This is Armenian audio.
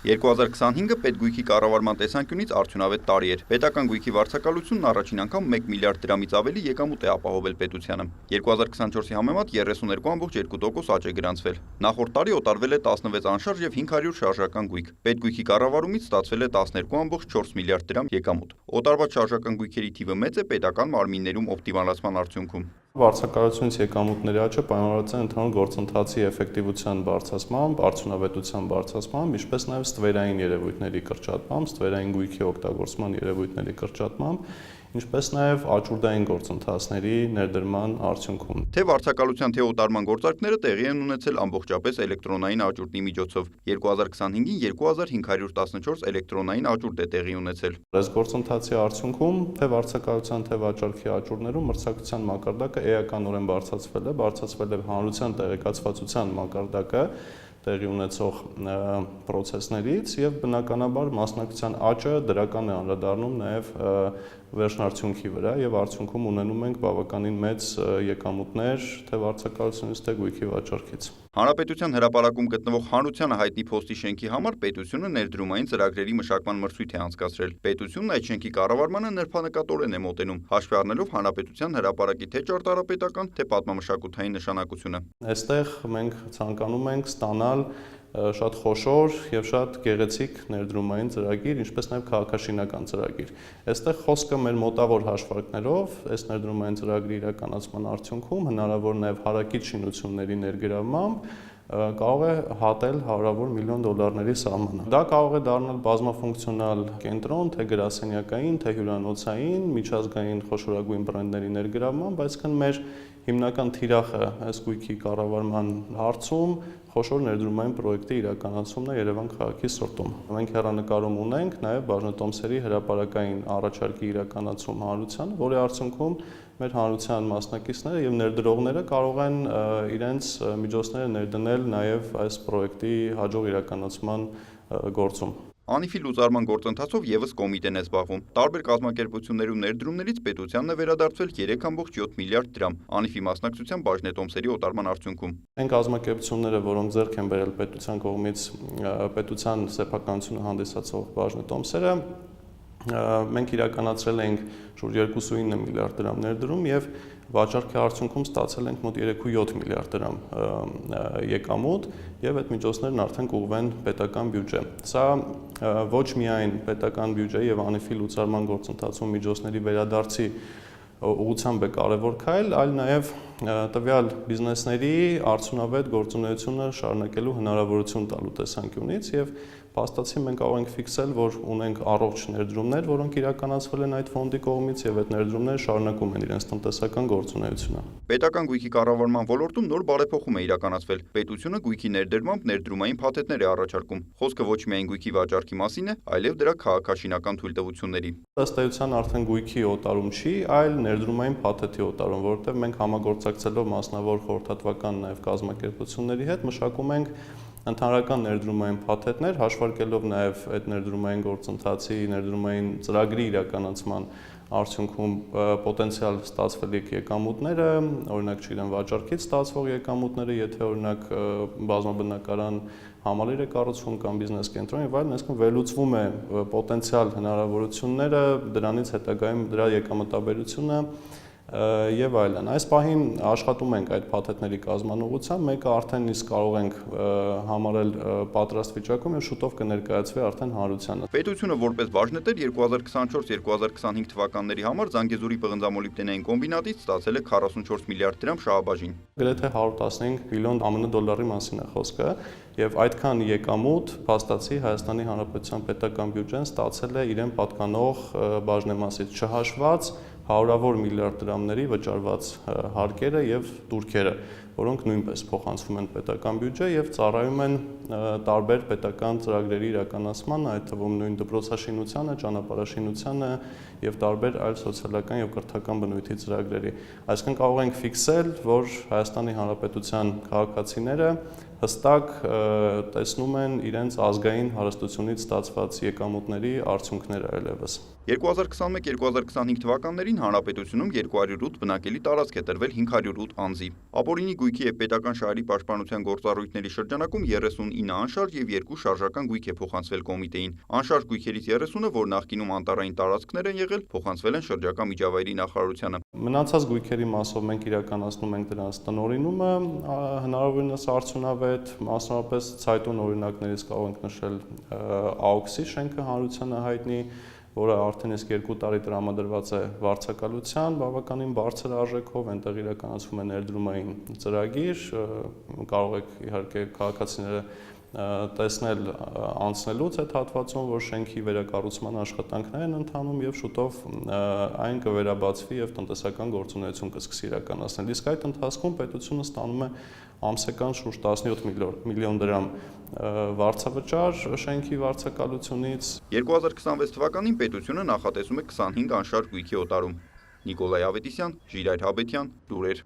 2025-ը պետգույքի կառավարման տեսանկյունից արդյունավետ տարի էր։ Պետական գույքի վարձակալությունն առաջին անգամ 1 միլիարդ դրամից ավելի եկամուտ է ապահովել պետությանը։ 2024-ի համեմատ 32.2% աճ է գրանցվել։ Նախորդ տարի օտարվել է 16 անշարժ եւ 500 շարժական գույք։ Պետգույքի կառավարումից ստացվել է 12.4 միլիարդ դրամ եկամուտ։ Օտարված շարժական գույքերի թիվը մեծ է պետական մարմիններում օպտիմալացման արդյունքում։ Վարձակալությունից եկամուտների աճը պայմանավորված է ընդհանուր գործընթացի էֆեկտիվության բարձրացմամբ, արդյունավետության բարձրացմամբ, ինչպես նաև ստվերային երևույթների կրճատմամբ, ստվերային գույքի օգտագործման երևույթների կրճատմամբ, ինչպես նաև աճուրդային գործընթացների ներդրման արդյունքում։ Թե վարձակալության, թե օտարման գործարքները տեղի են ունեցել ամբողջապես էլեկտրոնային աճուրդի միջոցով։ 2025-ին 2514 էլեկտրոնային աճուրդ է տեղի ունեցել։ Այս գործընթացի արդյունքում թե վարձակալության, թե վաճառքի աճուրդներում մրցակցության մակարդակը էականորեն բարձրացվել է հանրության տեղեկացվածության մակարդակը տեղի ունեցող պրոցեսներից եւ բնականաբար մասնակցության աճը դրական է անդրադառնում նաեւ վերջնարդյունքի վրա եւ արդյունքում ունենում ենք բավականին մեծ եկամուտներ թե վարձակալությունից թե գույքի վաճառքից։ Հանրապետության հրապարակում գտնվող Հանրությանը հայտնի փոստի շենքի համար պետությունը ներդրումային ծրագրերի մշակման մրցույթ է անցկացրել։ Պետությունն այդ շենքի կառավարմանը նրբանկատորեն է մոտենում, հաշվի առնելով հանրապետության հրապարակի թե ճարտարապետական, թե պատմամշակութային նշանակությունը։ Այստեղ մենք ցանկանում ենք ստանալ շատ խոշոր եւ շատ գեղեցիկ ներդրումային ծրագիր, ինչպես նաեւ քաղաքաշինական ծրագիր։ Այստեղ խոսքը մեր մոտավոր հաշվարկներով այս ներդրումային ծրագրի իրականացման արդյունքում հնարավոր նաեւ հարակից շինությունների ներգրավմամբ կարող է հատել հարյուրավոր միլիոն դոլարների սահմանը։ Դա կարող է դառնալ բազմաֆունկցիոնալ կենտրոն, թե գրասենյակային, թե հյուրանոցային, միջազգային խոշորագույն բրենդների ներգրավմամբ, այսինքն մեր հիմնական թիրախը այս գույքի կառավարման հարցում խոշոր ներդրումային պրոյեկտի իրականացումն է Երևան քաղաքի սրտում։ Մենք հեռանկարում ունենք նաև բաժնետոմսերի հրապարակային առաջարկի իրականացում հանրությանը, որի արդյունքում մեր հանրության մասնակիցները եւ ներդրողները կարող են իրենց միջոցները ներդնել նաև այս պրոյեկտի հաջող իրականացման գործում։ Անիֆի լուծարման գործընթացով եւս կոմիտեն է զբաղվում։ Տարբեր կազմակերպություններում ներդրումներից պետությանն է վերադարձվել 3.7 միլիարդ դրամ։ Անիֆի մասնակցությամբ բաժնետոմսերի օտարման արդյունքում։ Այն կազմակերպությունները, որոնք ձեռք են բերել պետության կողմից պետության սեփականությունը հանդիսացող բաժնետոմսերը, մենք իրականացրել ենք շուրջ 2.9 միլիարդ դրամ ներդրում եւ վաճառքի արդյունքում ստացել ենք մոտ 3.7 միլիարդ դրամ եկամուտ եւ այդ միջոցներն արդեն կուղղվեն պետական բյուջե։ Սա ոչ միայն պետական բյուջեի եւ անիֆի լուծարման գործընթացում միջոցների վերադարձի ուղղությամբ է կարևոր քայլ, այլ նաև տվյալ բիզնեսների արդյունավետ գործունեությունը շարունակելու հնարավորություն տալու տեսանկյունից եւ փաստացի մենք կարող ենք ֆիքսել, որ ունենք առողջ ներդրումներ, որոնք իրականացվել են այդ ֆոնդի կողմից եւ այդ ներդրումները շարունակում են իրենց տնտեսական գործունեությունը։ Պետական գույքի կառավարման ոլորտում նոր բարեփոխում է իրականացվել։ Պետությունը գույքի ներդրմամբ ներդրումային փաթեթներ է առաջարկում։ Խոսքը ոչ միայն գույքի վաճառքի մասին է, այլև դրա քաղաքաշինական թույլտվությունների։ Ըստ էության արդեն գույքի օտարում չի, այլ ներդրումային փաթեթի օտարում, որովհետև մենք համագործակցելով մասնավոր խորհրդատվական նաև կազմակերպությունների հետ մշակում ենք ընդհանրական ներդրումային փաթեթներ, հաշվարկելով նաև այդ ներդրումային գործընթացի, ներդրումային ծրագրի իրականացման արդյունքում պոտենցիալ ստացվելիք եկամուտները, օրինակ չգիտեմ վաճառքից ստացվող եկամուտները, եթե օրինակ բազմաբնակարան համալիր է կառուցվում կամ բիզնես կենտրոն եւ այլն, այսինքն վերլուծվում է պոտենցիալ հնարավորությունները, դրանից հետագայում դրա եկամտաբերությունը եւ այլն։ Այս պահին աշխատում ենք այդ փաթեթների կազմման ուղղությամբ, մեկը արդեն իսկ կարող ենք համարել պատրաստ վիճակում եւ շուտով կներկայացվի արդեն հանրությանը։ Պետությունը որպես բաժնետեր 2024-2025 թվականների համար Զանգեզուրի պղնձամոլիբդենային կոմբինատից ստացել է 44 միլիարդ դրամ շահաբաժին։ Գրեթե 115 միլիոն ԱՄՆ դոլարի մասին է խոսքը եւ այդքան եկամուտ փաստացի Հայաստանի Հանրապետության պետական բյուջեն ստացել է իրեն պատկանող բաժնեմասից չհաշված հարյուրավոր միլիարդ դրամների վճարված հարկերը եւ տուրքերը, որոնք նույնպես փոխանցվում են պետական բյուջե եւ ծառայում են տարբեր պետական ծրագրերի իրականացմանը, այդ թվում նույն դպրոցաշինությանը, ճանապարհաշինությանը եւ տարբեր այլ սոցիալական եւ կրթական բնույթի ծրագրերի։ Այսինքն կարող ենք ֆիքսել, որ Հայաստանի Հանրապետության քաղաքացիները հստակ տեսնում են իրենց ազգային հարստությունից ստացված եկամուտների արդյունքները այլևս։ 2021-2025 թվականներին հանրապետությունում 208 բնակելի տարածք է տրվել 508 անձի։ Ապօրինի գույքի եւ պետական շահերի պաշտպանության գործառույթների շրջանակում 39 անշարժ եւ 2 շարժական գույք է փոխանցվել կոմիտեին։ Անշարժ գույքերից 30-ը, որ նախկինում անտառային տարածքներ են եղել, փոխանցվել են շրջակա միջավայրի նախարարությանը։ Մնացած գույքերի մասով մենք իրականացնում ենք դրանց տնօրինումը հնարավորինս արդյունավետ, մասնավորապես ցայտուն օրինակներից կարող ենք նշել AUX-ի շենքը հանրությանը հայտնի, որը արդեն իսկ 2 տարի տրամադրված է վարձակալության, բավականին բարձր արժեքով, այնտեղ իրականացվում է ներդրումային ծրագիր, կարող եք իհարկե քաղաքացիները տեսնել անցնելուց այդ հատվածում, որ շենքի վերակառուցման աշխատանքներ են ընթանում եւ շուտով այն կվերաբացվի եւ տնտեսական գործունեություն կսկսի իրականացնել։ Իսկ այդ ընթացքում պետությունը ստանում է ամսական շուրջ 17 միլիոն դրամ վարձավճար շենքի վարձակալությունից։ 2026 թվականին պետությունը նախատեսում է 25 անշարժ գույքի օտարում։ Նիկոլայ Ավետիսյան, Ժիրայր Հաբետյան, լուրեր։